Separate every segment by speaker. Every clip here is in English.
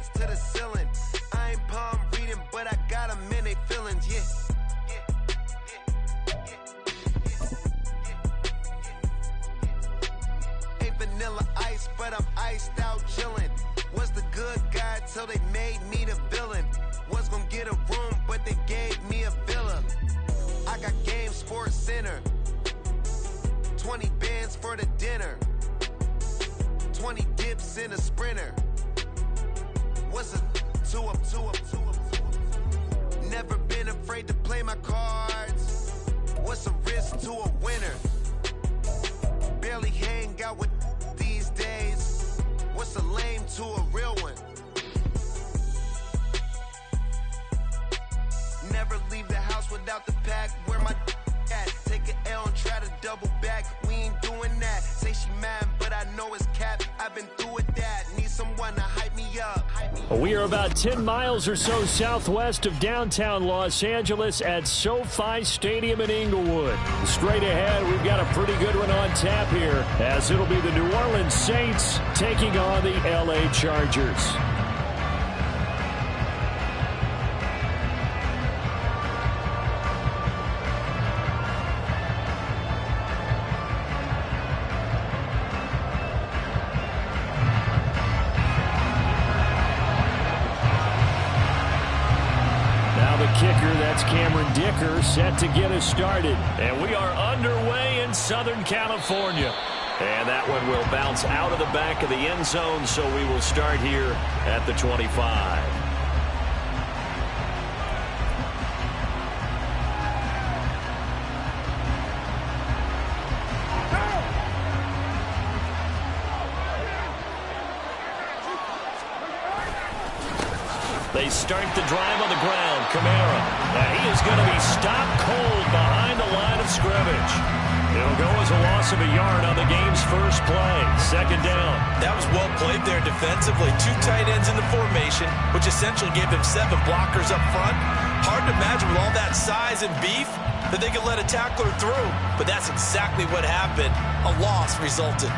Speaker 1: hands to the ceiling. I ain't palm reading, but I got them in they feelings, yeah. Ain't vanilla ice, but I'm iced out chillin'. Was the good guy till they made me the villain. Was gonna get a room, but they gave me a villa. I got game, Sports Center. 20 bands for the dinner. 20 dips in a sprinter. What's a 2 up, 2 up, 2 up, 2 up? Never been afraid to play my cards. What's a risk to a winner? Barely hang out with these days. What's a lame to a real one? Never leave the house without the pack. Where my at? Take an L and try to double back. We ain't doing that. Say she mad, but I know it's cap. I've been through with that. Need someone to hype me up.
Speaker 2: We are about 10 miles or so southwest of downtown Los Angeles at SoFi Stadium in Inglewood. Straight ahead, we've got a pretty good one on tap here, as it'll be the New Orleans Saints taking on the LA Chargers. Set to get us started. And we are underway in Southern California. And that one will bounce out of the back of the end zone, so we will start here at the 25. They start the drive on the ground. Kamara. And he is going to be stopped cold behind the line of scrimmage. It'll go as a loss of a yard on the game's first play. Second down.
Speaker 3: That was well played there defensively. 2 tight ends in the formation, which essentially gave them 7 blockers up front. Hard to imagine with all that size and beef that they could let a tackler through. But that's exactly what happened. A loss resulted.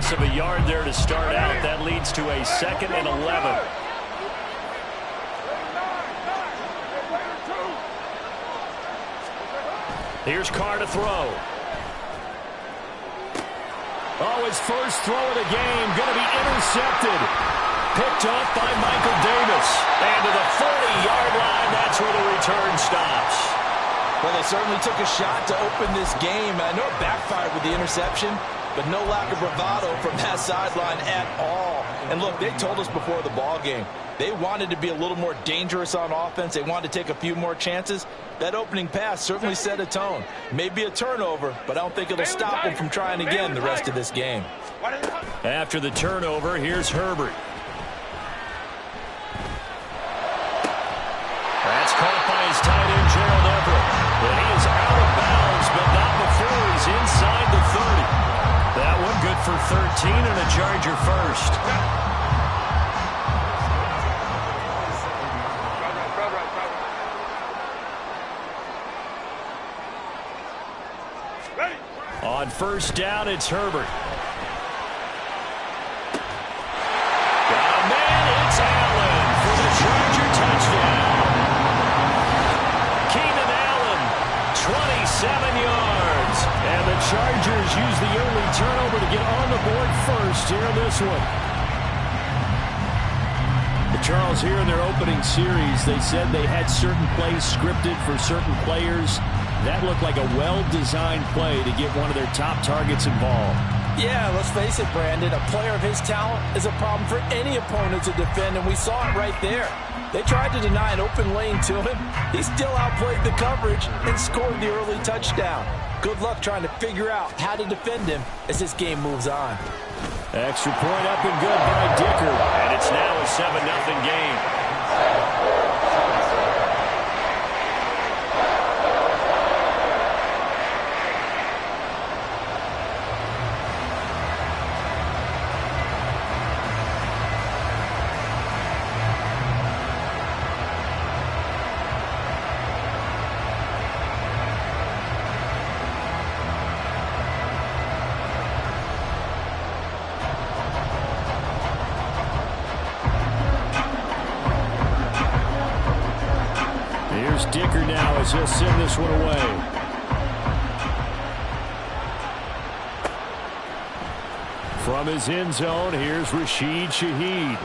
Speaker 2: Of a yard there to start out. That leads to a 2nd and 11. Here's Carr to throw. Oh, his first throw of the game going to be intercepted. Picked off by Michael Davis. And to the 40-yard line, that's where the return stops.
Speaker 3: Well, they certainly took a shot to open this game. I know it backfired with the interception, but no lack of bravado from that sideline at all. And look, they told us before the ball game, they wanted to be a little more dangerous on offense. They wanted to take a few more chances. That opening pass certainly set a tone. Maybe a turnover, but I don't think it'll stop them from trying again the rest of this game.
Speaker 2: After the turnover, here's Herbert. That's caught by his tight end, Gerald Everett. And he is out of bounds, but not before he's inside the 30. That one good for 13 and a Charger first. On first down, it's Herbert. Got a man, it's Allen for the Charger touchdown. Keenan Allen, 27 yards. And the Chargers use the early turnover to get on the board first here in this one. Charles, here in their opening series, they said they had certain plays scripted for certain players. That looked like a well-designed play to get one of their top targets involved.
Speaker 3: Yeah, let's face it, Brandon. A player of his talent is a problem for any opponent to defend, and we saw it right there. They tried to deny an open lane to him. He still outplayed the coverage and scored the early touchdown. Good luck trying to figure out how to defend him as this game moves on.
Speaker 2: Extra point up and good by Dicker. And it's now a 7-0 game. Here's Dicker now as he'll send this one away. From his end zone, here's Rashid Shaheed.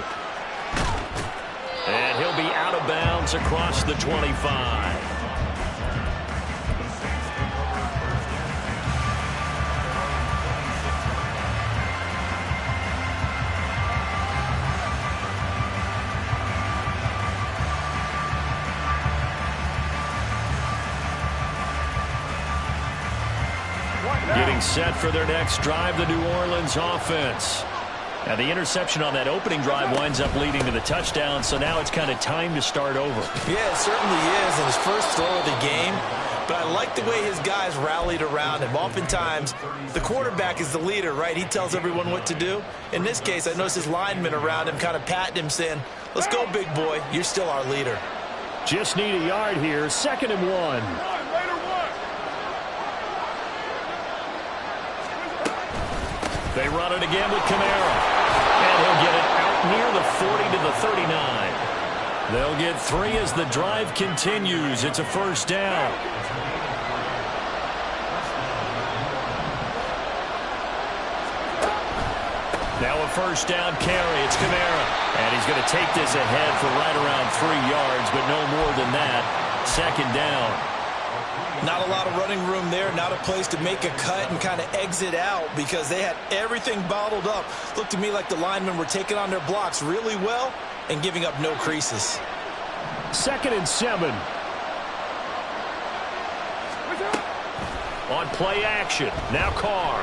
Speaker 2: And he'll be out of bounds across the 25. Getting set for their next drive, the New Orleans offense. Now, the interception on that opening drive winds up leading to the touchdown, so now it's kind of time to start over.
Speaker 3: Yeah, it certainly is in his first throw of the game. But I like the way his guys rallied around him. Oftentimes, the quarterback is the leader, right? He tells everyone what to do. In this case, I noticed his linemen around him kind of patting him, saying, let's go, big boy. You're still our leader.
Speaker 2: Just need a yard here. 2nd and 1. They run it again with Kamara. And he'll get it out near the 40 to the 39. They'll get 3 as the drive continues. It's a first down. Now a first down carry. It's Kamara. And he's going to take this ahead for right around 3 yards, but no more than that. 2nd down.
Speaker 3: Not a lot of running room there, not a place to make a cut and kind of exit out because they had everything bottled up. Looked to me like the linemen were taking on their blocks really well and giving up no creases.
Speaker 2: 2nd and 7. On play action. Now Carr.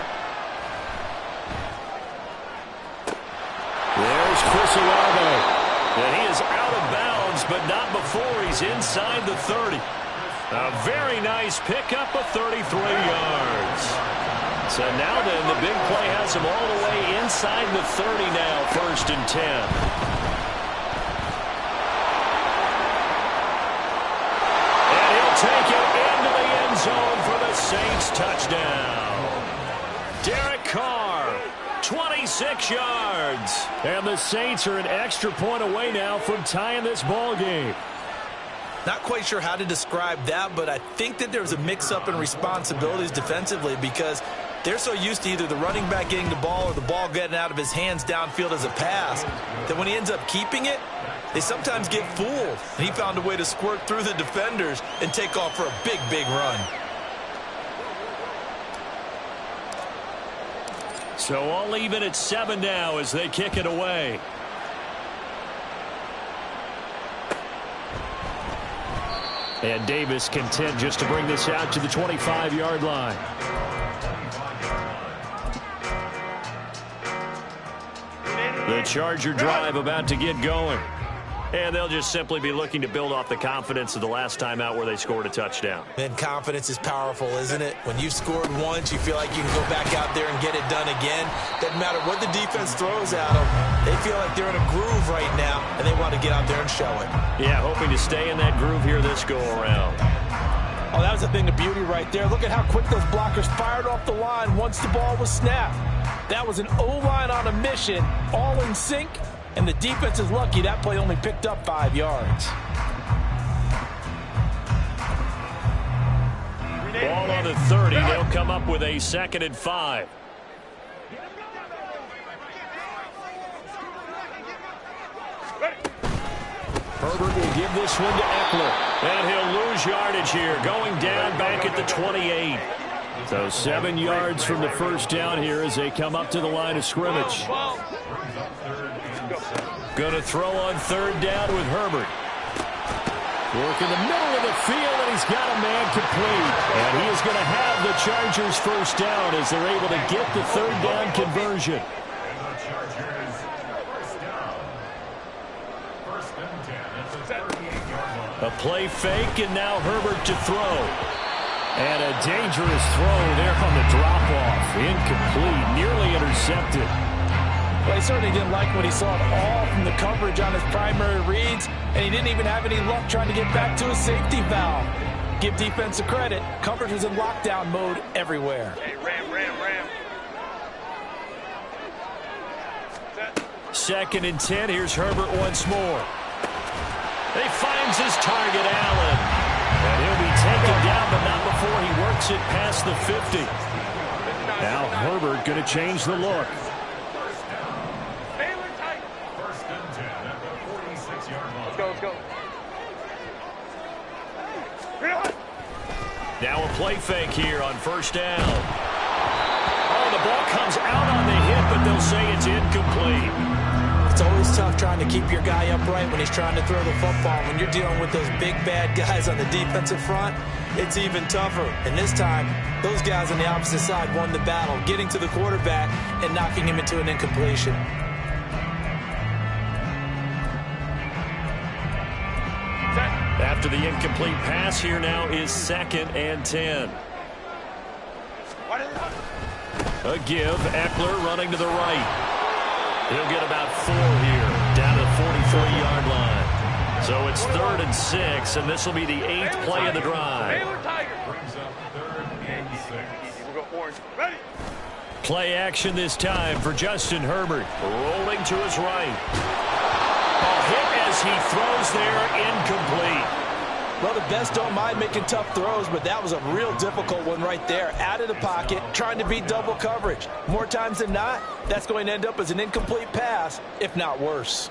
Speaker 2: There's Chris Olave. And he is out of bounds, but not before he's inside the 30. A very nice pickup of 33 yards. So now then, the big play has him all the way inside the 30 now, 1st and 10. And he'll take it into the end zone for the Saints touchdown. Derek Carr, 26 yards. And the Saints are an extra point away now from tying this ball game.
Speaker 3: Not quite sure how to describe that, but I think that there's a mix-up in responsibilities defensively because they're so used to either the running back getting the ball or the ball getting out of his hands downfield as a pass that when he ends up keeping it, they sometimes get fooled. And he found a way to squirt through the defenders and take off for a big, big run.
Speaker 2: So all even at 7 now as they kick it away. And Davis content just to bring this out to the 25-yard line. The Charger drive about to get going. And they'll just simply be looking to build off the confidence of the last time out where they scored a touchdown.
Speaker 3: And confidence is powerful, isn't it? When you've scored once, you feel like you can go back out there and get it done again. Doesn't matter what the defense throws at them. They feel like they're in a groove right now, and they want to get out there and show it.
Speaker 2: Yeah, hoping to stay in that groove here this go-around.
Speaker 3: Oh, that was the thing of beauty right there. Look at how quick those blockers fired off the line once the ball was snapped. That was an O-line on a mission, all in sync. And the defense is lucky that play only picked up 5 yards.
Speaker 2: Ball on the 30. They'll come up with a 2nd and 5. Herbert will give this one to Eckler. And he'll lose yardage here. Going down back at the 28. So 7 yards from the first down here as they come up to the line of scrimmage. Going to throw on 3rd down with Herbert. Work in the middle of the field, and he's got a man complete. And he is going to have the Chargers first down as they're able to get the 3rd down conversion. A play fake, and now Herbert to throw. And a dangerous throw there on the drop-off. Incomplete, nearly intercepted.
Speaker 3: Well, he certainly didn't like what he saw at all from the coverage on his primary reads, and he didn't even have any luck trying to get back to his safety valve. Give defense a credit. Coverage was in lockdown mode everywhere.
Speaker 4: Hey, ram.
Speaker 2: 2nd and 10. Here's Herbert once more. He finds his target, Allen. And he'll be taken down, but not before he works it past the 50. Now Herbert going to change the look.
Speaker 4: First and 10 at the 46-yard line.
Speaker 5: Let's go.
Speaker 2: Now a play fake here on first down. Oh, the ball comes out on the hit, but they'll say it's incomplete.
Speaker 3: It's always tough trying to keep your guy upright when he's trying to throw the football. When you're dealing with those big, bad guys on the defensive front, it's even tougher. And this time, those guys on the opposite side won the battle, getting to the quarterback and knocking him into an incompletion.
Speaker 2: After the incomplete pass, here now is 2nd and 10. A give, Eckler running to the right. He'll get about 4 here, down to the 43-yard line. So it's 3rd and 6, and this will be the 8th play of the drive.
Speaker 4: Brings up 3rd and 6.
Speaker 5: We'll go orange. Ready?
Speaker 2: Play action this time for Justin Herbert. Rolling to his right. A hit as he throws there, incomplete.
Speaker 3: Well, the best don't mind making tough throws, but that was a real difficult one right there. Out of the pocket, trying to beat double coverage. More times than not, that's going to end up as an incomplete pass, if not worse.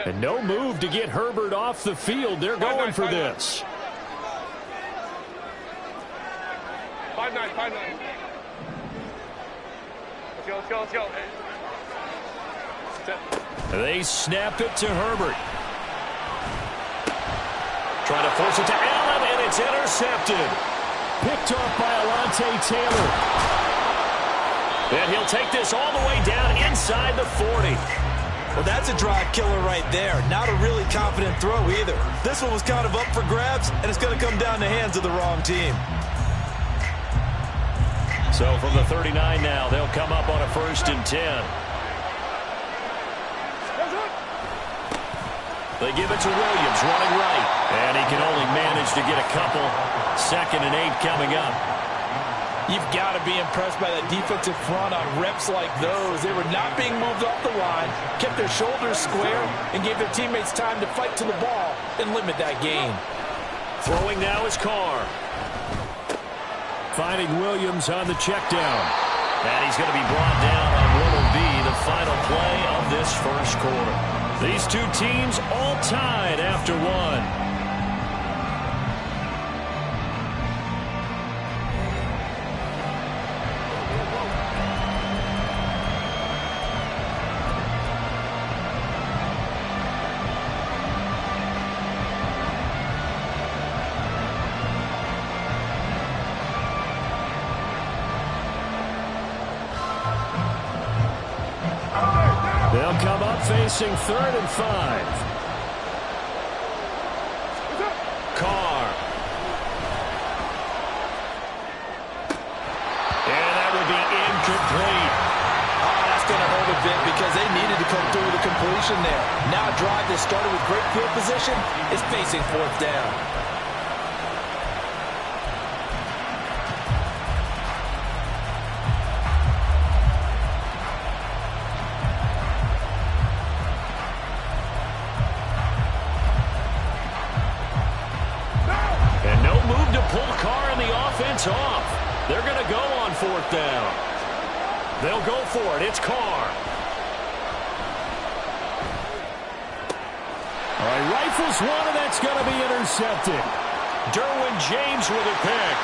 Speaker 2: And no move to get Herbert off the field. They're going for this.
Speaker 5: 5-9. Let's go.
Speaker 2: They snap it to Herbert. Trying to force it to Allen, and it's intercepted. Picked off by Alontae Taylor. And he'll take this all the way down inside the 40.
Speaker 3: Well, that's a drive killer right there. Not a really confident throw either. This one was kind of up for grabs, and it's going to come down the hands of the wrong team.
Speaker 2: So from the 39 now, they'll come up on a 1st and 10. They give it to Williams, running right. And he can only manage to get a couple. 2nd and 8 coming up.
Speaker 3: You've got to be impressed by that defensive front on reps like those. They were not being moved off the line, kept their shoulders square, and gave their teammates time to fight to the ball and limit that gain.
Speaker 2: Throwing now is Carr. Finding Williams on the check down. And he's going to be brought down on what will be the final play of this first quarter. These two teams all tied after one. They'll come up facing 3rd and 5. Carr. And that would be incomplete.
Speaker 3: Oh, that's going to hurt a bit because they needed to come through with a completion there. Now a drive that started with great field position is facing 4th down.
Speaker 2: Off. They're going to go on 4th down. They'll go for it. It's Carr. All right, rifles one, and that's going to be intercepted. Derwin James with a pick.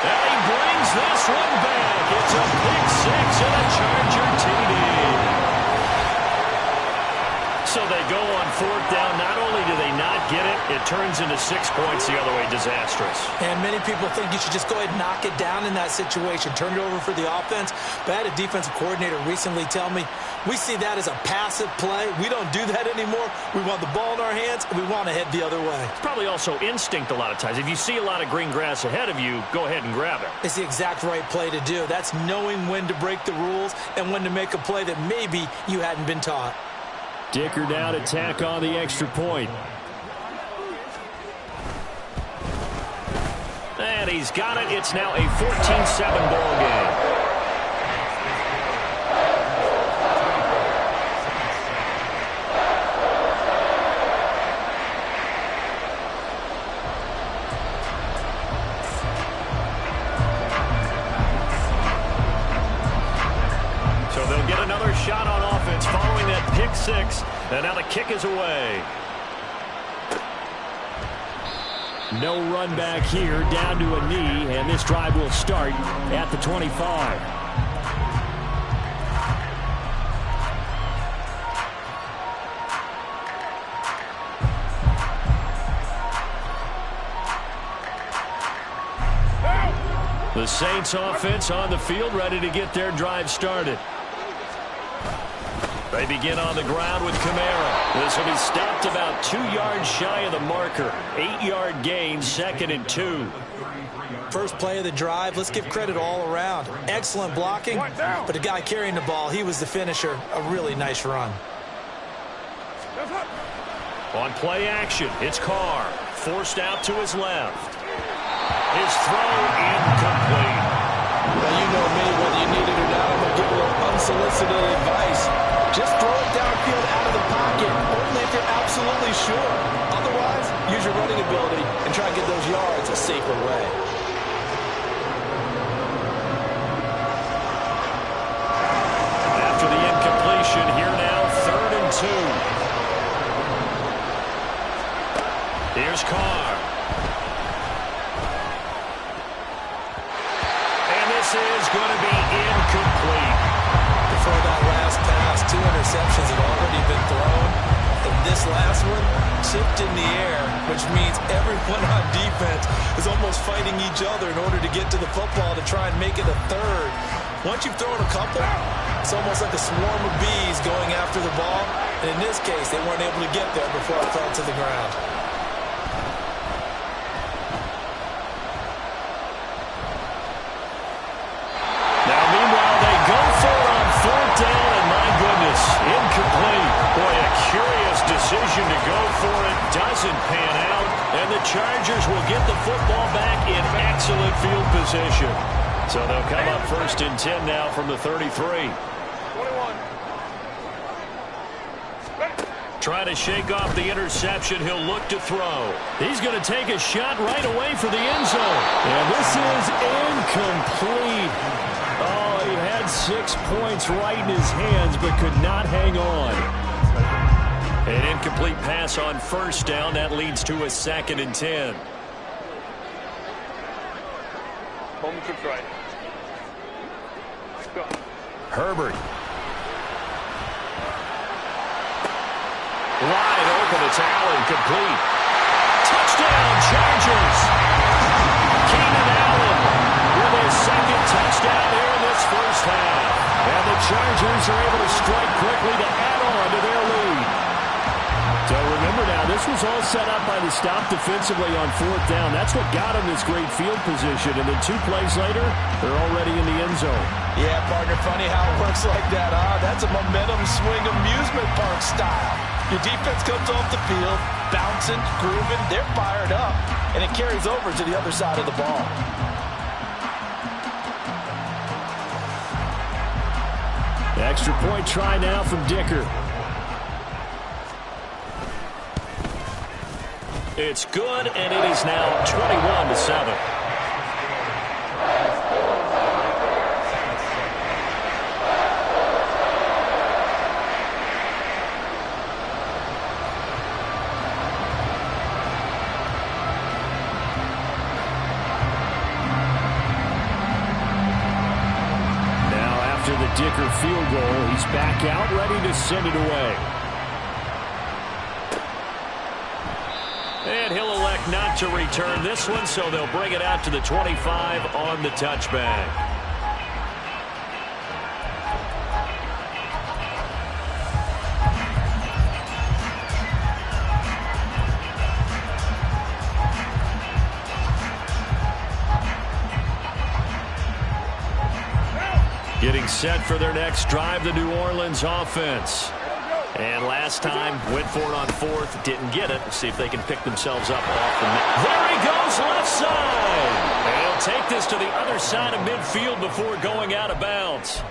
Speaker 2: And he brings this one back. It's a pick 6 and a Charger TD. So they go on 4th down. Not only do they not get it, it turns into 6 points the other way. Disastrous.
Speaker 3: And many people think you should just go ahead and knock it down in that situation. Turn it over for the offense. But I had a defensive coordinator recently tell me, we see that as a passive play. We don't do that anymore. We want the ball in our hands, and we want to head the other way.
Speaker 2: It's probably also instinct a lot of times. If you see a lot of green grass ahead of you, go ahead and grab it.
Speaker 3: It's the exact right play to do. That's knowing when to break the rules and when to make a play that maybe you hadn't been taught.
Speaker 2: Dicker down to tack on the extra point. And he's got it. It's now a 14-7 ball game. So they'll get another shot on offense following that pick six. And now the kick is away. No run back here, down to a knee, and this drive will start at the 25. The Saints offense on the field, ready to get their drive started. They begin on the ground with Kamara. This will be stopped about 2 yards shy of the marker. 8-yard gain, 2nd and 2.
Speaker 6: First play of the drive, let's give credit all around. Excellent blocking, but the guy carrying the ball, he was the finisher. A really nice run.
Speaker 2: On play action, it's Carr. Forced out to his left. His throw incomplete.
Speaker 3: Well, you know me, whether you need it or not, I'm going to give a little unsolicited advice. Just throw it downfield out of the pocket, only if you're absolutely sure. Otherwise, use your running ability and try and get those yards a safer way.
Speaker 2: After the incompletion, here now, 3rd and 2. Here's Carr. And this is going to be incomplete.
Speaker 6: Before that last pass, 2 interceptions had already been thrown. And this last one tipped in the air, which means everyone on defense is almost fighting each other in order to get to the football to try and make it a third. Once you've thrown a couple, it's almost like a swarm of bees going after the ball. And in this case, they weren't able to get there before it fell to the ground.
Speaker 2: Now, meanwhile, they go for it on 4th down, and my goodness, incomplete. Boy, a curious decision to go for it. Doesn't pan out, and the Chargers will get the football back in excellent field position. So they'll come up 1st and 10 now from the 33.
Speaker 5: 21.
Speaker 2: Trying to shake off the interception. He'll look to throw. He's going to take a shot right away for the end zone. And this is incomplete. Oh, he had 6 points right in his hands, but could not hang on. An incomplete pass on 1st down. That leads to a 2nd and 10.
Speaker 5: Home trips right. Go.
Speaker 2: Herbert. Wide open, it's Allen, complete. Touchdown, Chargers! Keenan Allen with his 2nd touchdown here in this first half. And the Chargers are able to strike quickly to add on to their lead. So remember now, this was all set up by the stop defensively on 4th down. That's what got them this great field position. And then 2 plays later, they're already in the end zone.
Speaker 3: Yeah, partner, funny how it works like that, huh? That's a momentum swing amusement park style. Your defense comes off the field, bouncing, grooving, they're fired up, and it carries over to the other side of the ball.
Speaker 2: The extra point try now from Dicker. It's good, and it is now 21-7. Dicker field goal. He's back out, ready to send it away. And he'll elect not to return this one, so they'll bring it out to the 25 on the touchback. Getting set for their next drive, the New Orleans offense. And last time, went for it on fourth, didn't get it. See if they can pick themselves up off the net. There he goes, left side. And he'll take this to the other side of midfield before going out of bounds.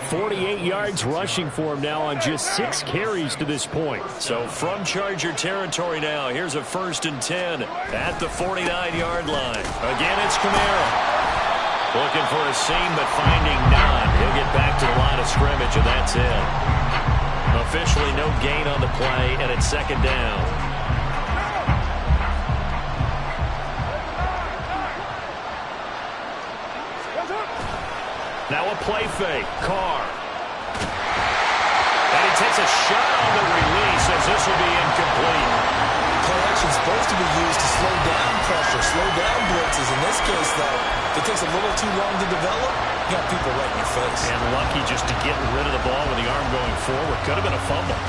Speaker 2: 48 yards rushing for him now on just 6 carries to this point. So from Charger territory now, here's a 1st and 10 at the 49-yard line. Again, it's Kamara. Looking for a seam, but finding none. He'll get back to the line of scrimmage, and that's it. Officially no gain on the play, and it's 2nd down. Now a play fake. Carr. And he takes a shot on the release as this will be incomplete.
Speaker 6: Play action is supposed to be used to slow down pressure, slow down blitzes. In this case, though, if it takes a little too long to develop, you got people right in your face.
Speaker 2: And lucky just to get rid of the ball with the arm going forward. Could have been a fumble.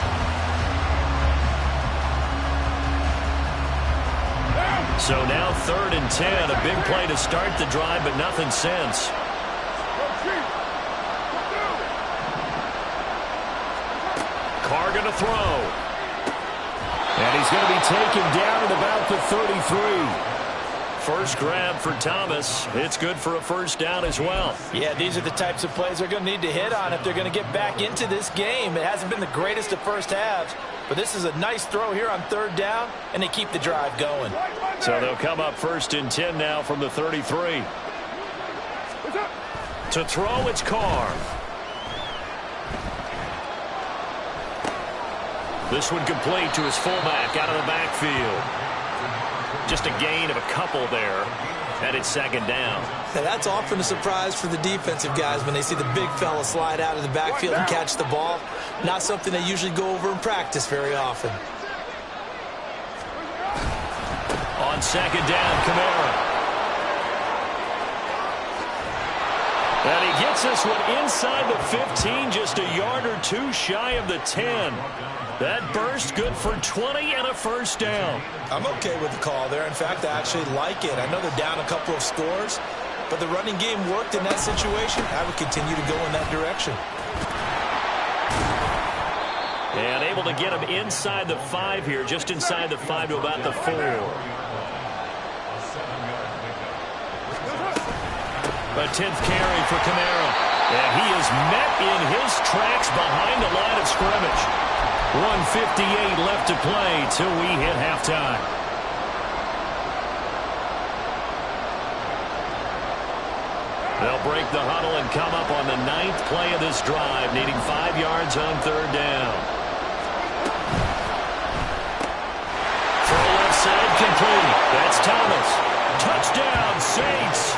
Speaker 2: So now 3rd and 10. A big play to start the drive, but nothing since. Carr going to throw. And he's going to be taken down at about the 33. First grab for Thomas. It's good for a 1st down as well.
Speaker 3: Yeah, these are the types of plays they're going to need to hit on if they're going to get back into this game. It hasn't been the greatest of first halves, but this is a nice throw here on 3rd down, and they keep the drive going.
Speaker 2: So they'll come up 1st and 10 now from the 33. To throw, it's Carr. This one complete to his fullback out of the backfield. Just a gain of a couple there, and it's 2nd down.
Speaker 6: Now that's often a surprise for the defensive guys when they see the big fella slide out of the backfield and catch the ball. Not something they usually go over in practice very often.
Speaker 2: On 2nd down, Kamara. And he gets this one inside the 15, just a yard or 2 shy of the 10. That burst good for 20 and a 1st down.
Speaker 6: I'm okay with the call there. In fact, I actually like it. I know they're down a couple of scores, but the running game worked in that situation. I would continue to go in that direction.
Speaker 2: And able to get him inside the 5 here, just inside the 5 to about the 4. A 10th carry for Kamara. And he is met in his tracks behind the line of scrimmage. 1:58 left to play till we hit halftime. They'll break the huddle and come up on the 9th play of this drive, needing 5 yards on 3rd down. Throw left side complete. That's Thomas. Touchdown, Saints.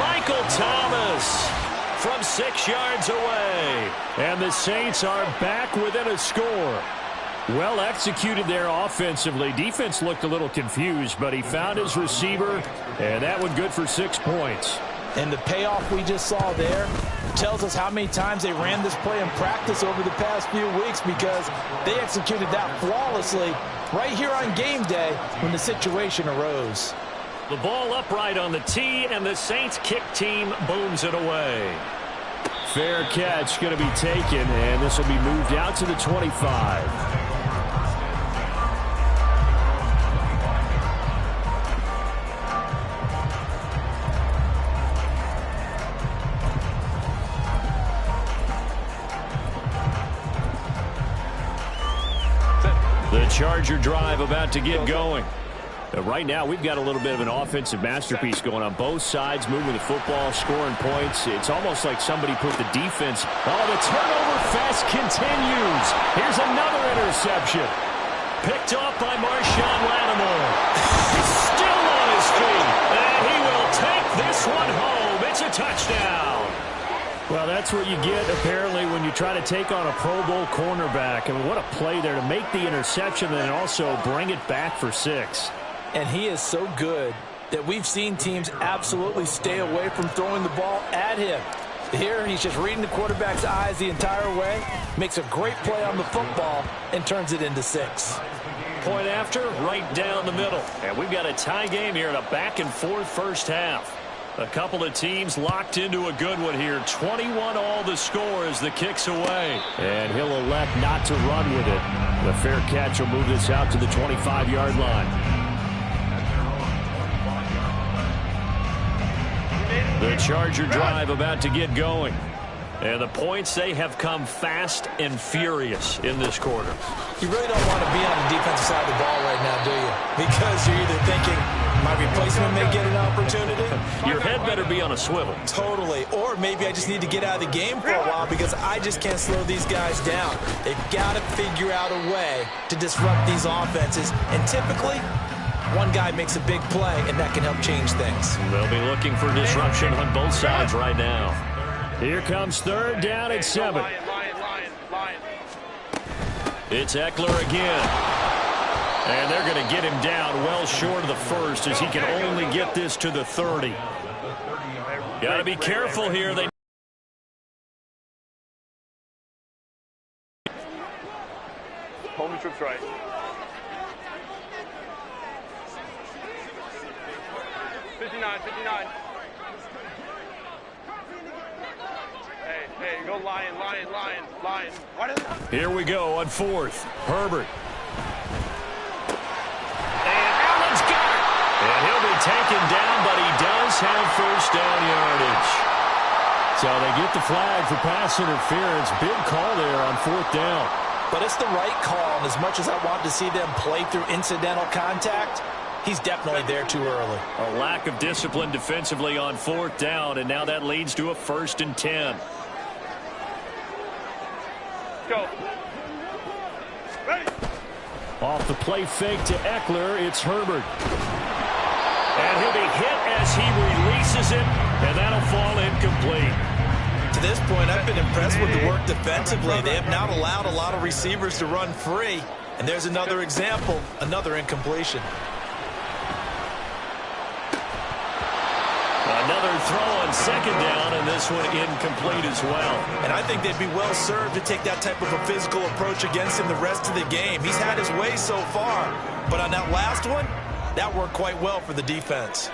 Speaker 2: Michael Thomas from 6 yards away. And the Saints are back within a score. Well executed there offensively. Defense looked a little confused, but he found his receiver, and that one good for 6 points.
Speaker 3: And the payoff we just saw there tells us how many times they ran this play in practice over the past few weeks, because they executed that flawlessly right here on game day when the situation arose.
Speaker 2: The ball upright on the tee, and the Saints kick team booms it away. Fair catch going to be taken, and this will be moved out to the 25. The Charger drive about to get going. Right now, we've got a little bit of an offensive masterpiece going on both sides, moving the football, scoring points. It's almost like somebody put the defense. Oh, the turnover fest continues. Here's another interception. Picked off by Marshawn Lattimore. He's still on his feet, and he will take this one home. It's a touchdown. Well, that's what you get, apparently, when you try to take on a Pro Bowl cornerback. I mean, what a play there to make the interception and then also bring it back for 6.
Speaker 3: And he is so good that we've seen teams absolutely stay away from throwing the ball at him. Here, he's just reading the quarterback's eyes the entire way, makes a great play on the football, and turns it into 6.
Speaker 2: Point after, right down the middle. And we've got a tie game here in a back-and-forth first half. A couple of teams locked into a good one here. 21 all the score as the kick's away. And he'll elect not to run with it. The fair catch will move this out to the 25-yard line. The Charger drive about to get going. And the points, they have come fast and furious in this quarter.
Speaker 6: You really don't want to be on the defensive side of the ball right now, do you? Because you're either thinking, my replacement may get an opportunity.
Speaker 2: Your head better be on a swivel.
Speaker 6: Totally. Or maybe I just need to get out of the game for a while because I just can't slow these guys down. They've got to figure out a way to disrupt these offenses. And typically, one guy makes a big play, and that can help change things.
Speaker 2: They'll be looking for disruption on both sides right now. Here comes third down at 7.
Speaker 5: Lion.
Speaker 2: It's Eckler again. And they're going to get him down well short of the first as he can only get this to the 30. Got to be careful here.
Speaker 5: Home trips right. $59. Hey, go lion.
Speaker 2: Here we go on 4th. Herbert. And Allen's got it. And he'll be taken down, but he does have first down yardage. So they get the flag for pass interference. Big call there on 4th down.
Speaker 6: But it's the right call, and as much as I want to see them play through incidental contact, he's definitely there too early.
Speaker 2: A lack of discipline defensively on 4th down, and now that leads to a 1st and 10.
Speaker 5: Go. Ready.
Speaker 2: Off the play fake to Eckler, it's Herbert. And he'll be hit as he releases it, and that'll fall incomplete.
Speaker 6: To this point, I've been impressed with the work defensively. They have not allowed a lot of receivers to run free. And there's another example, another incompletion.
Speaker 2: Another throw on 2nd down, and this one incomplete as well.
Speaker 6: And I think they'd be well served to take that type of a physical approach against him the rest of the game. He's had his way so far, but on that last one, that worked quite well for the defense.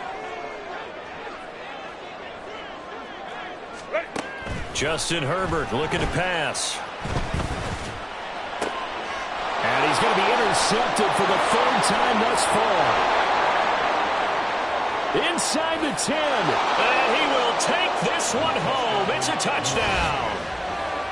Speaker 2: Justin Herbert looking to pass. And he's going to be intercepted for the 3rd time thus far. Inside the 10. And he will take this one home. It's a touchdown.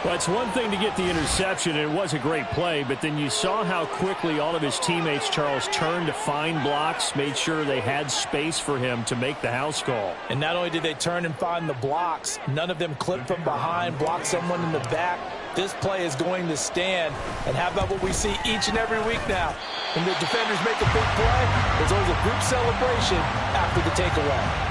Speaker 2: Well, it's one thing to get the interception, and it was a great play, but then you saw how quickly all of his teammates, Charles, turned to find blocks, made sure they had space for him to make the house call.
Speaker 6: And not only did they turn and find the blocks, none of them clipped from behind, blocked someone in the back. This play is going to stand. And how about what we see each and every week now? When the defenders make a big play, there's always a group celebration after the takeaway.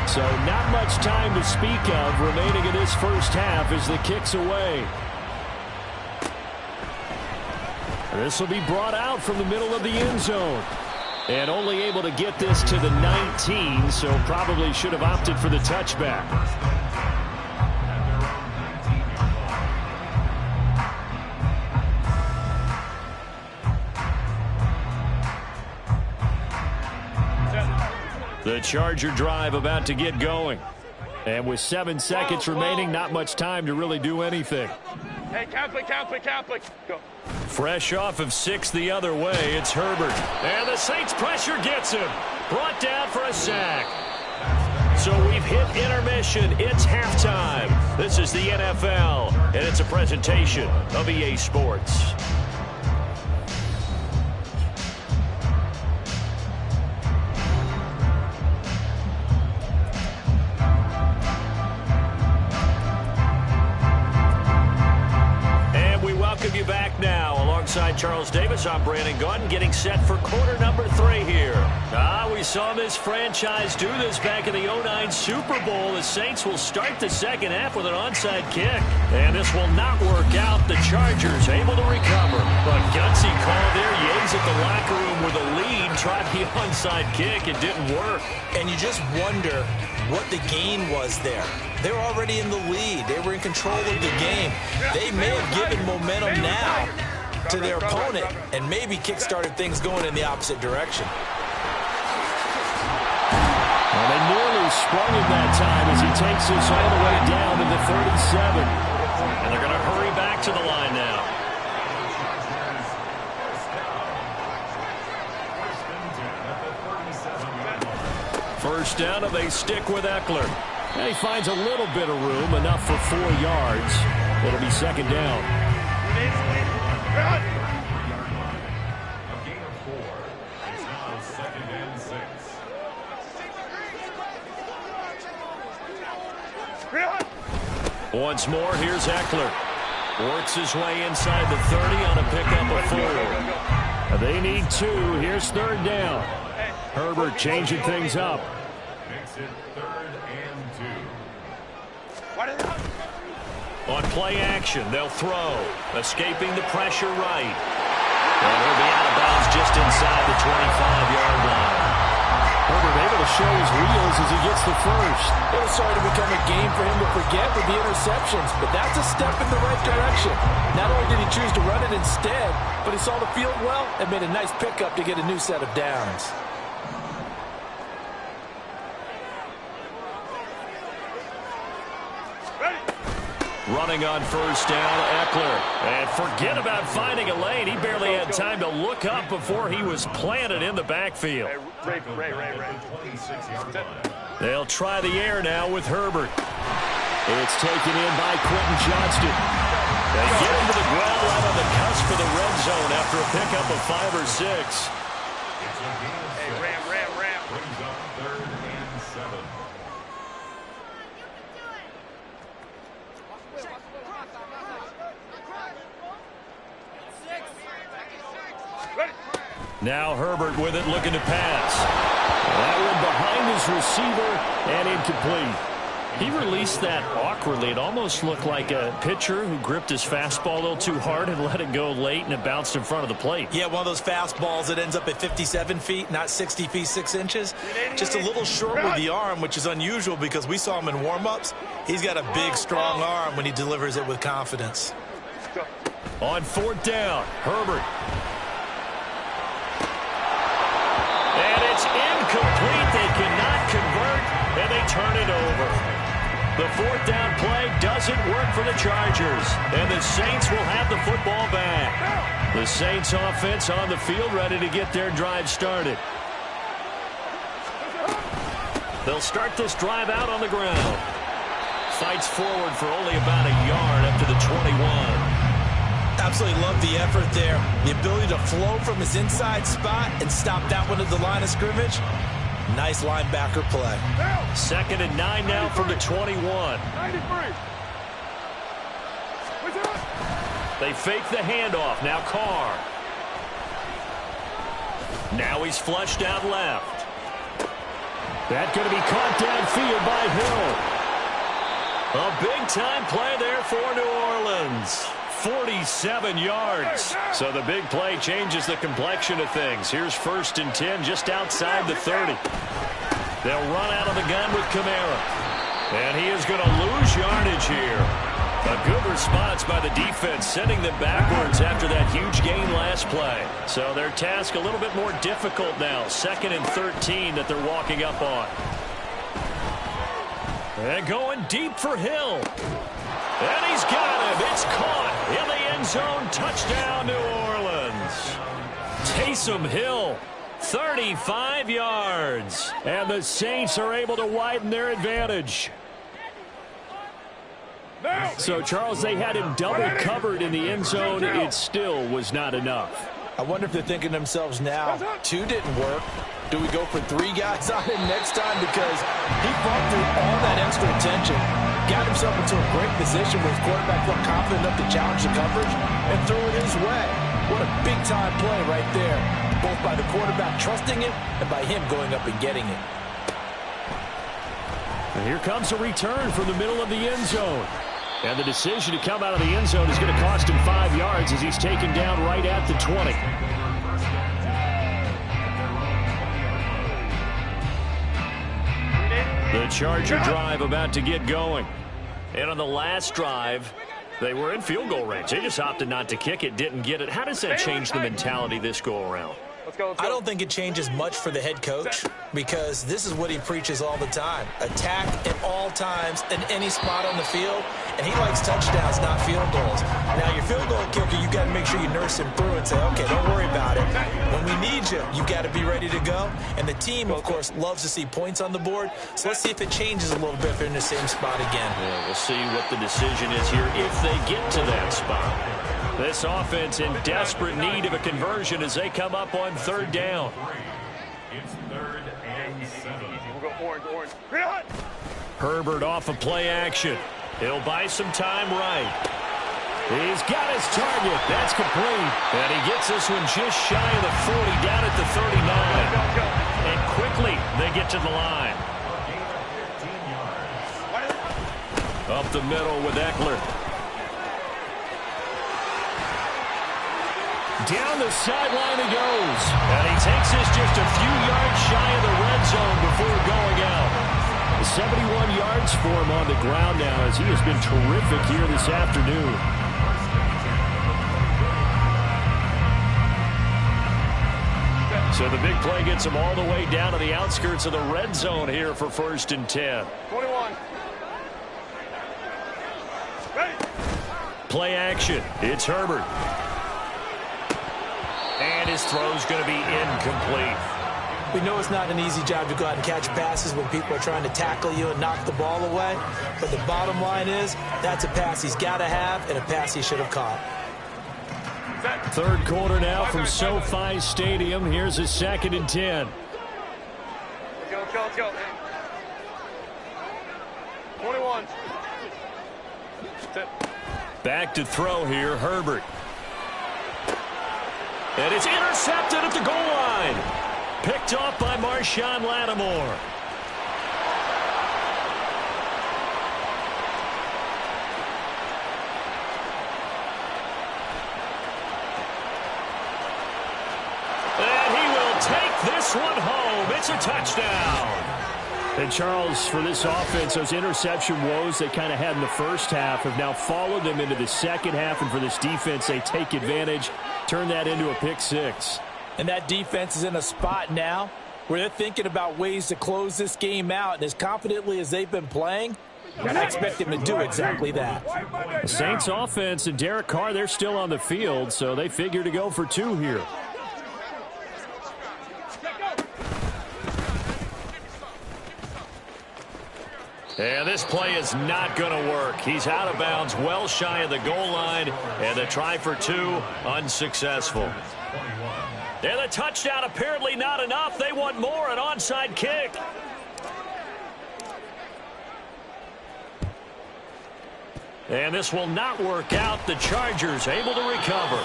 Speaker 2: So not much time to speak of remaining in this first half as the kick's away. This will be brought out from the middle of the end zone. And only able to get this to the 19, so probably should have opted for the touchback. The Charger drive about to get going. And with 7 seconds remaining, not much time to really do anything.
Speaker 5: Hey, Catholic. Go.
Speaker 2: Fresh off of 6 the other way, it's Herbert. And the Saints pressure gets him. Brought down for a sack. So we've hit intermission. It's halftime. This is the NFL, and it's a presentation of EA Sports. You back now alongside Charles Davis. I'm Brandon Gaudin, getting set for quarter number 3 here. We saw this franchise do this back in the 2009 Super Bowl. The Saints will start the second half with an onside kick, and this will not work out. The Chargers able to recover, but gutsy call there. Yates at the locker room with a lead, tried the onside kick. It didn't work.
Speaker 6: And you just wonder what the gain was there. They were already in the lead. They were in control of the game. They may have given momentum now to their opponent and maybe kick-started things going in the opposite direction.
Speaker 2: sprung him that time as he takes this all the way down to the 37. And they're going to hurry back to the line now. First down, and they stick with Eckler. And he finds a little bit of room, enough for 4 yards. It'll be second down.
Speaker 4: A gain of 4. It's now second and 6.
Speaker 2: Once more, here's Eckler. Works his way inside the 30 on a pickup of 4. They need 2. Here's third down. Herbert changing things up.
Speaker 4: Makes it 3rd and 2.
Speaker 2: On play action, they'll throw. Escaping the pressure right. And he'll be out of bounds just inside the 25-yard line. Herbert able to show his wheels as he gets the first.
Speaker 6: It was starting to become a game for him to forget with the interceptions, but that's a step in the right direction. Not only did he choose to run it instead, but he saw the field well and made a nice pickup to get a new set of downs.
Speaker 2: Running on first down, Eckler. And forget about finding a lane. He barely had time to look up before he was planted in the backfield.
Speaker 5: Ray.
Speaker 2: They'll try the air now with Herbert. It's taken in by Quentin Johnston. They get him to the ground right on the cusp of the red zone after a pickup of 5 or 6.
Speaker 5: Hey, Ram.
Speaker 4: Brings up 3rd and 7.
Speaker 2: Now Herbert with it, looking to pass. That one behind his receiver and incomplete. He released that awkwardly. It almost looked like a pitcher who gripped his fastball a little too hard and let it go late, and it bounced in front of the plate.
Speaker 6: Yeah, one of those fastballs that ends up at 57 feet, not 60 feet, 6 inches. Just a little short with the arm, which is unusual because we saw him in warm-ups. He's got a big, strong arm when he delivers it with confidence.
Speaker 2: On fourth down, Herbert. And it's incomplete. They cannot convert, and they turn it over. The fourth down play doesn't work for the Chargers, and the Saints will have the football back. The Saints offense on the field ready to get their drive started. They'll start this drive out on the ground. Fights forward for only about a yard up to the 21.
Speaker 6: Absolutely love the effort there. The ability to flow from his inside spot and stop that one at the line of scrimmage. Nice linebacker play.
Speaker 2: 2nd and 9 now from the 21.
Speaker 5: 93.
Speaker 2: They fake the handoff. Now Carr. Now he's flushed out left. That's going to be caught downfield by Hill. A big-time play there for New Orleans. 47 yards. So the big play changes the complexion of things. Here's 1st and 10 just outside the 30. They'll run out of the gun with Kamara. And he is going to lose yardage here. A good response by the defense, sending them backwards after that huge gain last play. So their task a little bit more difficult now. 2nd and 13 that they're walking up on. And going deep for Hill. And he's got him. It's caught in the end zone. Touchdown, New Orleans. Taysom Hill, 35 yards. And the Saints are able to widen their advantage. So, Charles, they had him double covered in the end zone. It still was not enough.
Speaker 6: I wonder if they're thinking to themselves now, 2 didn't work. Do we go for 3 guys on him next time? Because he fought through all that extra attention, got himself into a great position where his quarterback felt confident enough to challenge the coverage and threw it his way. What a big-time play right there, both by the quarterback trusting it and by him going up and getting it.
Speaker 2: And here comes a return from the middle of the end zone. And the decision to come out of the end zone is going to cost him 5 yards as he's taken down right at the 20. The Charger drive about to get going. And on the last drive, they were in field goal range. They just opted not to kick it, didn't get it. How does that change the mentality this go around?
Speaker 6: I don't think it changes much for the head coach because this is what he preaches all the time. Attack at all times in any spot on the field, and he likes touchdowns, not field goals. Now, your field goal kicker, you got to make sure you nurse him through and say, okay, don't worry about it. When we need you, you got to be ready to go. And the team, of course, loves to see points on the board. So let's see if it changes a little bit if they're in the same spot again.
Speaker 2: Yeah, we'll see what the decision is here if they get to that spot. This offense in desperate need of a conversion as they come up on third down.
Speaker 4: It's 3rd and 7.
Speaker 5: We'll go orange.
Speaker 2: Herbert off of play action. He'll buy some time right. He's got his target. That's complete. And he gets this one just shy of the 40 down at the 39. And quickly they get to the line. Up the middle with Eckler. Down the sideline he goes. And he takes this just a few yards shy of the red zone before going out. 71 yards for him on the ground now as he has been terrific here this afternoon. So the big play gets him all the way down to the outskirts of the red zone here for 1st and 10.
Speaker 5: 21.
Speaker 2: Play action. It's Herbert. And his throw's going to be incomplete.
Speaker 6: We know it's not an easy job to go out and catch passes when people are trying to tackle you and knock the ball away. But the bottom line is, that's a pass he's got to have and a pass he should have caught.
Speaker 2: Third quarter now from SoFi Stadium. Here's his 2nd and 10.
Speaker 5: Let's go. 21.
Speaker 2: Back to throw here, Herbert. And it's intercepted at the goal line. Picked off by Marshawn Lattimore. And he will take this one home. It's a touchdown. And Charles, for this offense, those interception woes they kind of had in the first half have now followed them into the second half. And for this defense, they take advantage, turn that into a pick six.
Speaker 6: And that defense is in a spot now where they're thinking about ways to close this game out. And as confidently as they've been playing, I expect them to do exactly that.
Speaker 2: The Saints offense and Derek Carr, they're still on the field, so they figure to go for 2 here. And this play is not going to work. He's out of bounds, well shy of the goal line, and the try for 2 unsuccessful. And the touchdown apparently not enough. They want more, an onside kick. And this will not work out. The Chargers able to recover.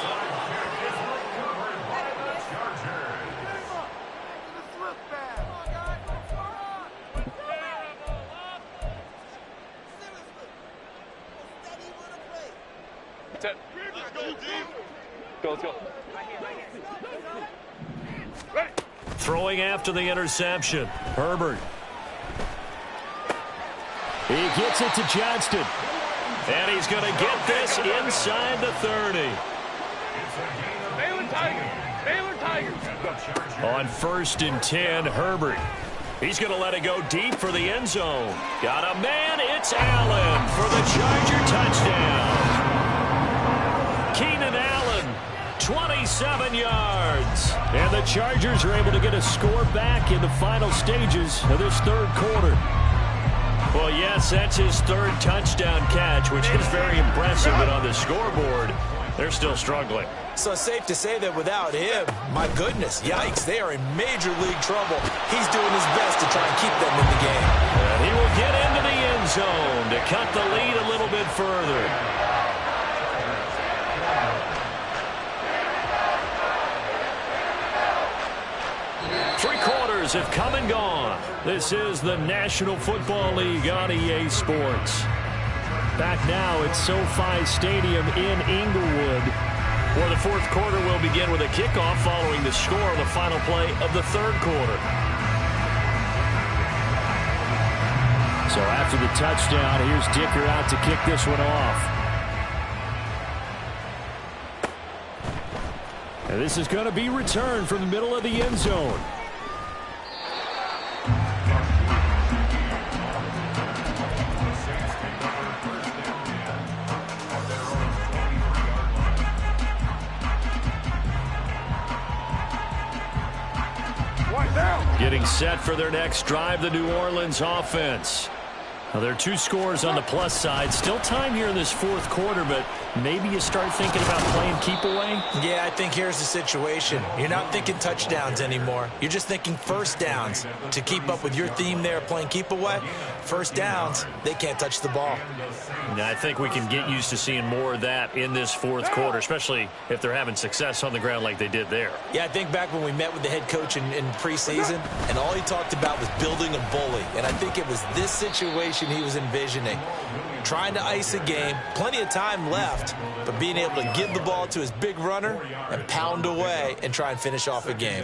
Speaker 5: Let's go.
Speaker 2: Throwing after the interception. Herbert. He gets it to Johnston. And he's going to get this inside the 30.
Speaker 5: Baylor Tigers.
Speaker 2: On 1st and 10, Herbert. He's going to let it go deep for the end zone. Got a man. It's Allen for the Charger touchdown. Keenan Allen, 27 yards. And the Chargers are able to get a score back in the final stages of this third quarter. Well, yes, that's his 3rd touchdown catch, which is very impressive. But on the scoreboard, they're still struggling.
Speaker 6: So it's safe to say that without him, my goodness, yikes, they are in major league trouble. He's doing his best to try and keep them in the game.
Speaker 2: And he will get into the end zone to cut the lead a little bit further. Three-quarters have come and gone. This is the National Football League on EA Sports. Back now at SoFi Stadium in Inglewood, where the 4th quarter will begin with a kickoff following the score of the final play of the 3rd quarter. So after the touchdown, here's Dicker out to kick this one off. And this is going to be returned from the middle of the end zone. Getting set for their next drive, the New Orleans offense. Now, there are 2 scores on the plus side. Still time here in this fourth quarter, but maybe you start thinking about playing keep away?
Speaker 6: Yeah, I think here's the situation. You're not thinking touchdowns anymore. You're just thinking first downs. To keep up with your theme there, playing keep away, first downs, they can't touch the ball.
Speaker 2: Now, I think we can get used to seeing more of that in this fourth quarter, especially if they're having success on the ground like they did there.
Speaker 6: Yeah, I think back when we met with the head coach in preseason, and all he talked about was building a bully. And I think it was this situation he was envisioning. Trying to ice a game, plenty of time left, but being able to give the ball to his big runner and pound away and try and finish off a game.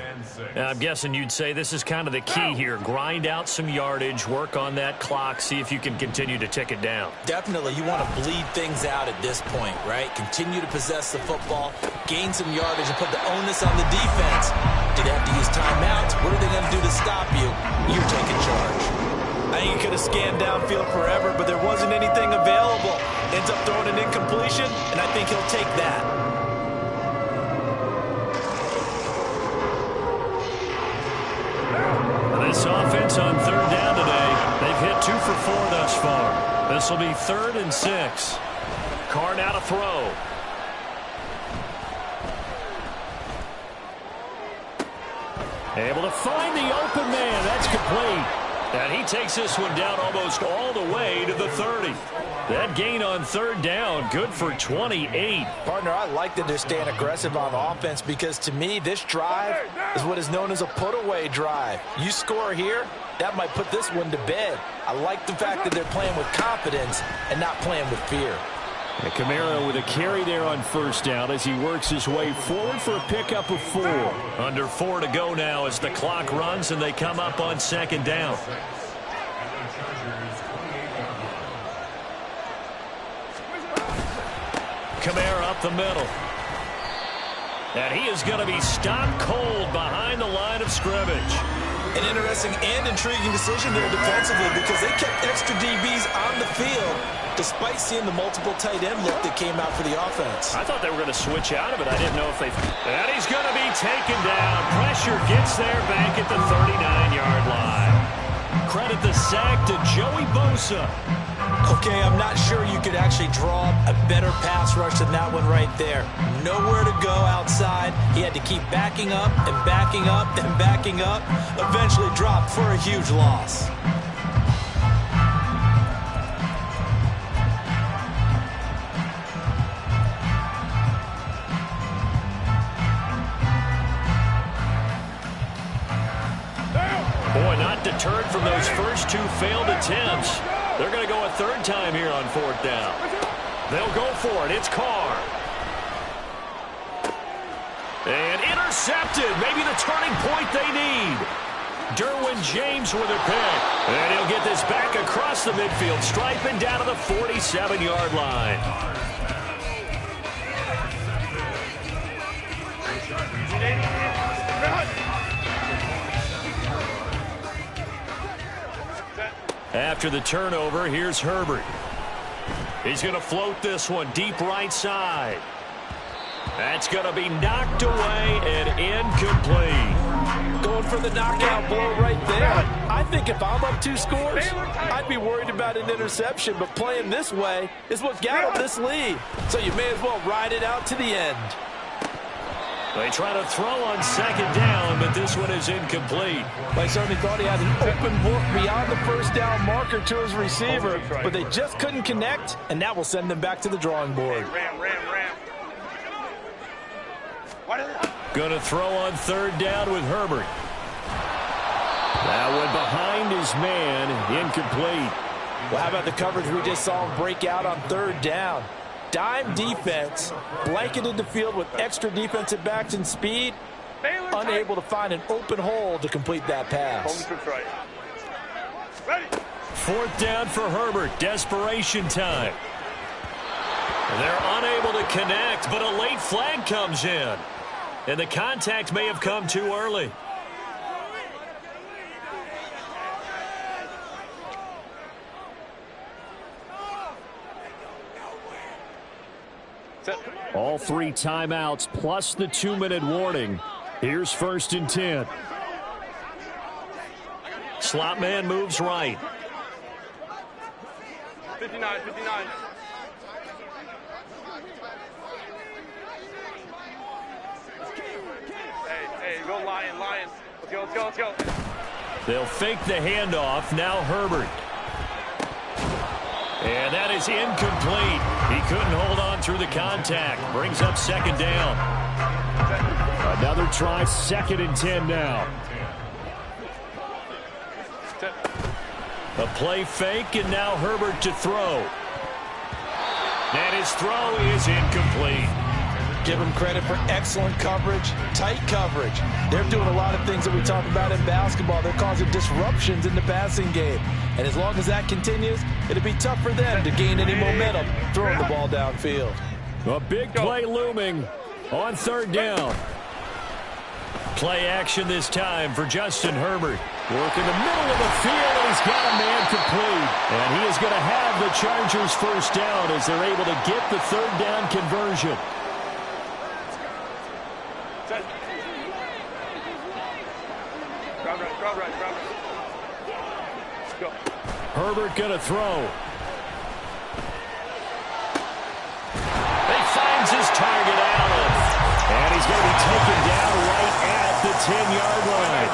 Speaker 2: I'm guessing you'd say this is kind of the key here. Grind out some yardage, work on that clock, see if you can continue to tick it down.
Speaker 6: Definitely, you want to bleed things out at this point, right? Continue to possess the football, gain some yardage, and put the onus on the defense. Do they have to use timeouts? What are they going to do to stop you? You're taking charge. I think he could have scanned downfield forever, but there wasn't anything available. Ends up throwing an incompletion, and I think he'll take that.
Speaker 2: This offense on third down today, they've hit 2 for 4 thus far. This will be 3rd and 6. Carr now to throw. Able to find the open man. That's complete. And he takes this one down almost all the way to the 30. That gain on third down, good for 28.
Speaker 6: Partner, I like that they're staying aggressive on offense because to me, this drive is what is known as a put-away drive. You score here, that might put this one to bed. I like the fact that they're playing with confidence and not playing with fear.
Speaker 2: And Kamara with a carry there on first down as he works his way forward for a pickup of 4. Under 4 to go now as the clock runs and they come up on second down. Kamara up the middle. And he is going to be stopped cold behind the line of scrimmage.
Speaker 6: An interesting and intriguing decision there defensively because they kept extra DBs on the field despite seeing the multiple tight end look that came out for the offense.
Speaker 2: I thought they were going to switch out of it. I didn't know if they... And he's going to be taken down. Pressure gets there back at the 39-yard line. Credit the sack to Joey Bosa.
Speaker 6: Okay, I'm not sure you could actually draw a better pass rush than that one right there. Nowhere to go outside. He had to keep backing up and backing up and backing up. Eventually dropped for a huge loss.
Speaker 2: Boy, not deterred from those first 2 failed attempts. They're going to go a 3rd time here on 4th down. They'll go for it. It's Carr. And intercepted. Maybe the turning point they need. Derwin James with a pick. And he'll get this back across the midfield, striping down to the 47-yard line. After the turnover, here's Herbert. He's going to float this one deep right side. That's going to be knocked away and incomplete.
Speaker 6: Going for the knockout blow right there. I think if I'm up 2 scores, I'd be worried about an interception, but playing this way is what got them this lead. So you may as well ride it out to the end.
Speaker 2: They try to throw on second down, but this one is incomplete.
Speaker 6: They certainly thought he had an open book beyond the first down marker to his receiver, but they just couldn't connect, and that will send them back to the drawing board.
Speaker 2: Going to throw on 3rd down with Herbert. That one behind his man, incomplete.
Speaker 6: Well, how about the coverage we just saw him break out on 3rd down? Dime defense, blanketed the field with extra defensive backs and speed, unable to find an open hole to complete that pass.
Speaker 2: 4th down for Herbert, desperation time. They're unable to connect, but a late flag comes in. And the contact may have come too early. All 3 timeouts plus the 2-minute warning. Here's 1st and 10. Slot man moves right.
Speaker 5: 59, 59. Hey, go Lion, Lion. Let's go.
Speaker 2: They'll fake the handoff. Now Herbert. And that is incomplete. He couldn't hold on through the contact. Brings up 2nd down. Another try, 2nd and 10 now. A play fake, and now Herbert to throw. And his throw is incomplete.
Speaker 6: Give him credit for excellent coverage, tight coverage. They're doing a lot of things that we talk about in basketball. They're causing disruptions in the passing game. And as long as that continues, it'll be tough for them to gain any momentum throwing the ball downfield.
Speaker 2: A big play looming on 3rd down. Play action this time for Justin Herbert. Work in the middle of the field, and he's got a man complete. And he is going to have the Chargers 1st down as they're able to get the 3rd down conversion.
Speaker 5: Grab right. Go.
Speaker 2: Herbert going to throw. He finds his target, Allen. And he's going to be taken down right at the 10-yard line.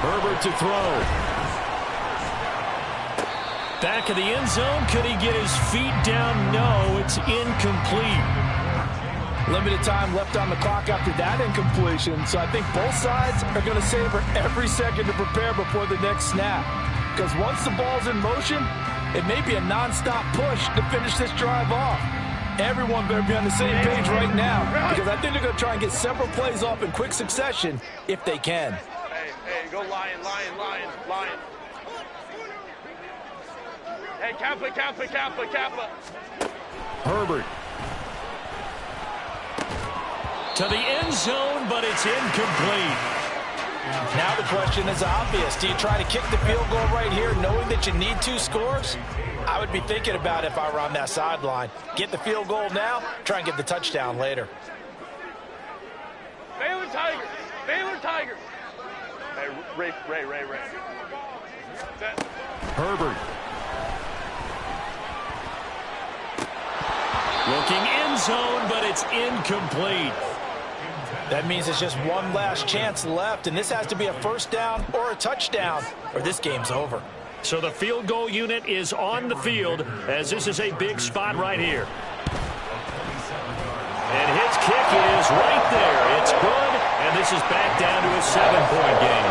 Speaker 2: Herbert to throw. Back of the end zone. Could he get his feet down? No, it's incomplete.
Speaker 6: Limited time left on the clock after that incompletion, so I think both sides are going to savor every second to prepare before the next snap. Because once the ball's in motion, it may be a nonstop push to finish this drive off. Everyone better be on the same page right now, because I think they're going to try and get several plays off in quick succession if they can.
Speaker 5: Hey, go Lion. Hey, Kappa.
Speaker 2: Herbert. To the end zone, but it's incomplete.
Speaker 6: Now the question is obvious. Do you try to kick the field goal right here knowing that you need 2 scores? I would be thinking about it if I were on that sideline. Get the field goal now, try and get the touchdown later.
Speaker 5: Baylor Tigers. Hey, Ray.
Speaker 2: Herbert. Looking end zone, but it's incomplete.
Speaker 6: That means it's just one last chance left, and this has to be a 1st down or a touchdown, or this game's over.
Speaker 2: So the field goal unit is on the field, as this is a big spot right here. And his kick is right there. It's good, and this is back down to a 7-point game.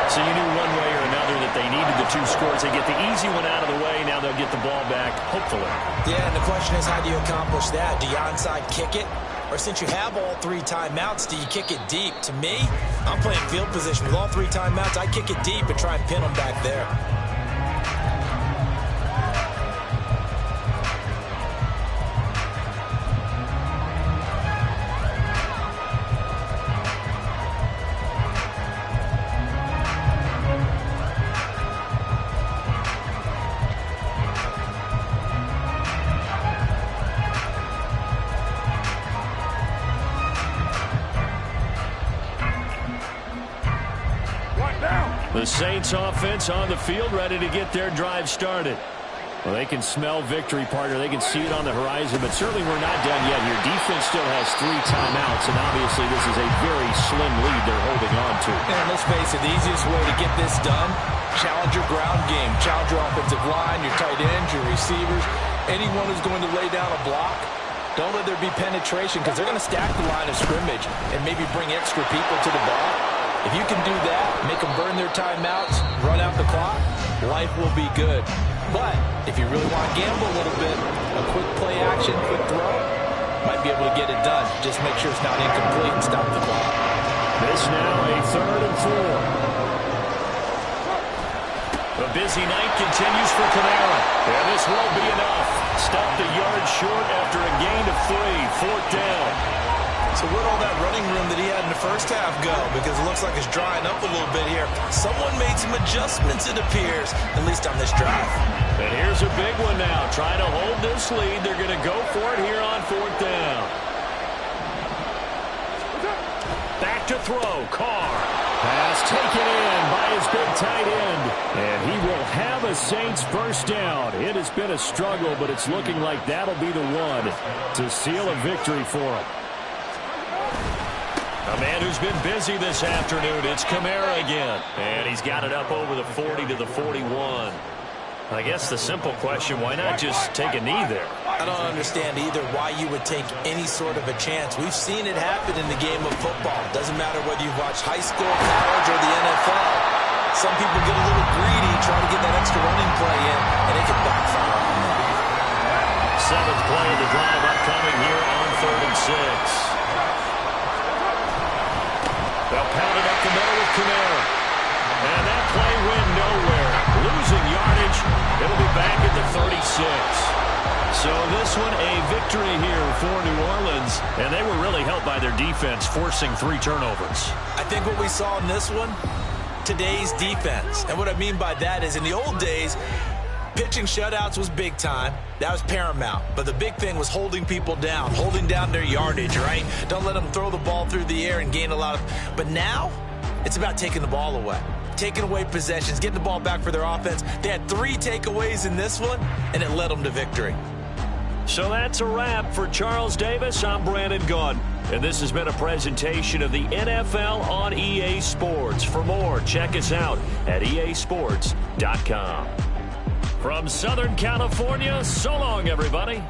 Speaker 2: So you knew one way or another that they needed the 2 scores. They get the easy one out of the way. Now they'll get the ball back, hopefully.
Speaker 7: Yeah, and the question is, how do you accomplish that? Do you onside kick it? Or since you have all 3 timeouts, do you kick it deep? To me, I'm playing field position. With all 3 timeouts, I kick it deep and try and pin them back there.
Speaker 2: The Saints offense on the field, ready to get their drive started. Well, they can smell victory, partner. They can see it on the horizon, but certainly we're not done yet here. Defense still has 3 timeouts, and obviously this is a very slim lead they're holding on to.
Speaker 6: And let's face it, the easiest way to get this done, challenge your ground game. Challenge your offensive line, your tight ends, your receivers, anyone who's going to lay down a block. Don't let there be penetration, because they're going to stack the line of scrimmage and maybe bring extra people to the ball. If you can do that, make them burn their timeouts, run out the clock, life will be good. But if you really want to gamble a little bit, a quick play action, quick throw, might be able to get it done. Just make sure it's not incomplete and stop the clock.
Speaker 2: This now a 3rd and 4. A busy night continues for Kamara. And this won't be enough. Stopped a yard short after a gain of 3. 4th down.
Speaker 7: So where'd all that running room that he had in the first half go? Because it looks like it's drying up a little bit here. Someone made some adjustments, it appears, at least on this drive.
Speaker 2: And here's a big one now. Trying to hold this lead. They're going to go for it here on 4th down. Back to throw. Carr. Pass taken in by his big tight end. And he will have a Saints first down. It has been a struggle, but it's looking like that'll be the one to seal a victory for him. A man who's been busy this afternoon, it's Kamara again. And he's got it up over the 40 to the 41. I guess the simple question, why not just take a knee there?
Speaker 7: I don't understand either why you would take any sort of a chance. We've seen it happen in the game of football. Doesn't matter whether you've watched high school, college, or the NFL. Some people get a little greedy, trying to get that extra running play in, and it can backfire on them.
Speaker 2: 7th play of the drive upcoming here on 3rd and 6. They'll pound it up the middle with Kamara. And that play went nowhere. Losing yardage. It'll be back at the 36. So this one a victory here for New Orleans. And they were really helped by their defense, forcing 3 turnovers.
Speaker 7: I think what we saw in this one, today's defense. And what I mean by that is in the old days, pitching shutouts was big time. That was paramount. But the big thing was holding people down, holding down their yardage, right? Don't let them throw the ball through the air and gain a lot of... But now, it's about taking the ball away. Taking away possessions, getting the ball back for their offense. They had 3 takeaways in this one, and it led them to victory.
Speaker 2: So that's a wrap for Charles Davis. I'm Brandon Gaudin. And this has been a presentation of the NFL on EA Sports. For more, check us out at easports.com. From Southern California, so long, everybody.